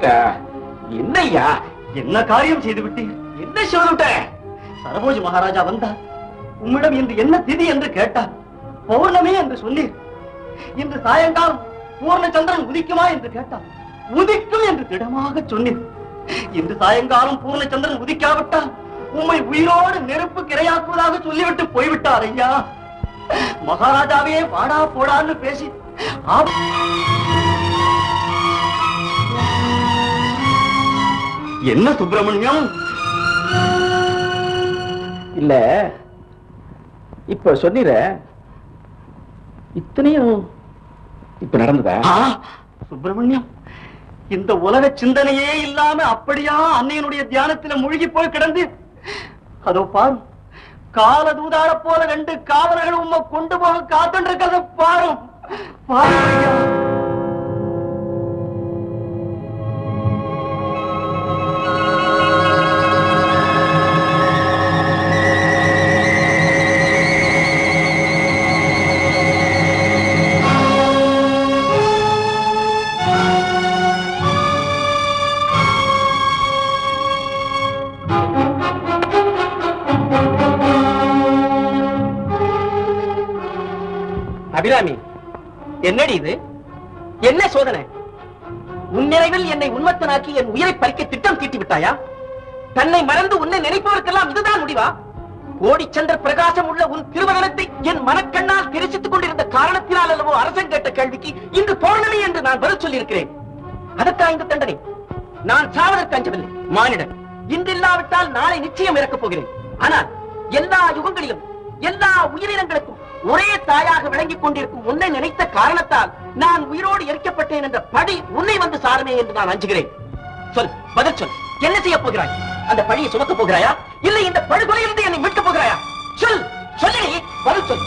என்னங்க என்னையா என்ன காரியம் செய்து விட்டீர்? என்ன சொல்லிட்டேன்? சரபோஜி மகாராஜா வந்தார். உம்மிடம் இன்று என்ன திதி என்று கேட்டார். பௌர்ணமி என்று சொன்னீர். இன்று சாயங்காலம் பூர்ணச்சந்திரன் உதிக்குமா என்று கேட்டார். உதிக்கும் என்று திடமாக சொன்னீர். இன்று சாயங்காலம் பூர்ணச்சந்திரன் உதிக்காவிட்டால் உம்மை உயிரோடு நெருப்பு கிரையாக்குவதாக சொல்லிவிட்டு போய்விட்டார் ஐயா. மகாராஜாவே வாடா போடான்னு பேசி என்ன சுப்பிரமணியம்? இல்ல இப்ப சொன்னீர இத்தனையும் இப்ப நடந்ததா? சுப்பிரமணியம், இந்த உலக சிந்தனையே இல்லாம அப்படியா அன்னையனுடைய தியானத்துல மூழ்கி போய் கிடந்து அதோ பாரு, கால தூதாட போல 2 காவலர்கள் உம்மை கொண்டு போக காத்துருக்கிறத பாரும். அபிராமி, என்னடி இது? என்ன சோதனை? உன்னிறைவில் என்னை உன்மத்தனாக்கி என் உயிரை பறிக்க திட்டம் தீட்டி விட்டாயா? தன்னை மறந்து உன்னை நினைப்பவருக்கெல்லாம் இதுதான் முடிவா? கோடிச்சந்திர பிரகாசம் உள்ள உன் திருவதனத்தை என் மனக்கண்ணால் தெரிசித்துக் கொண்டிருந்த காரணத்தினால் அல்லவோ அரசன் கேட்ட கேள்விக்கு இன்று பௌர்ணமி என்று நான் பதில் சொல்லியிருக்கிறேன். அதற்கா இந்த தண்டனை? நான் சாவதற்கு அஞ்சவில்லை மானிடன். இன்றில்லாவிட்டால் நாளை நிச்சயம் இறக்கப் போகிறேன். ஆனால் எல்லா யுகங்களிலும் எல்லா உயிரினங்களுக்கும் ஒரே தாயாக விளங்கிக் கொண்டிருக்கும் உன்னை நினைத்த காரணத்தால் நான் உயிரோடு எரிக்கப்பட்டேன் என்ற பழி உன்னை வந்து சாருமே என்று நான் அஞ்சுகிறேன். சொல், பதில் சொல். என்ன செய்ய போகிறாய்? அந்த பழியை சுமக்க போகிறாயா? இல்லை இந்த படுகொலையிலிருந்து என்னை மீட்கப் போகிறாயா? சொல், சொல்லி பதில் சொல்.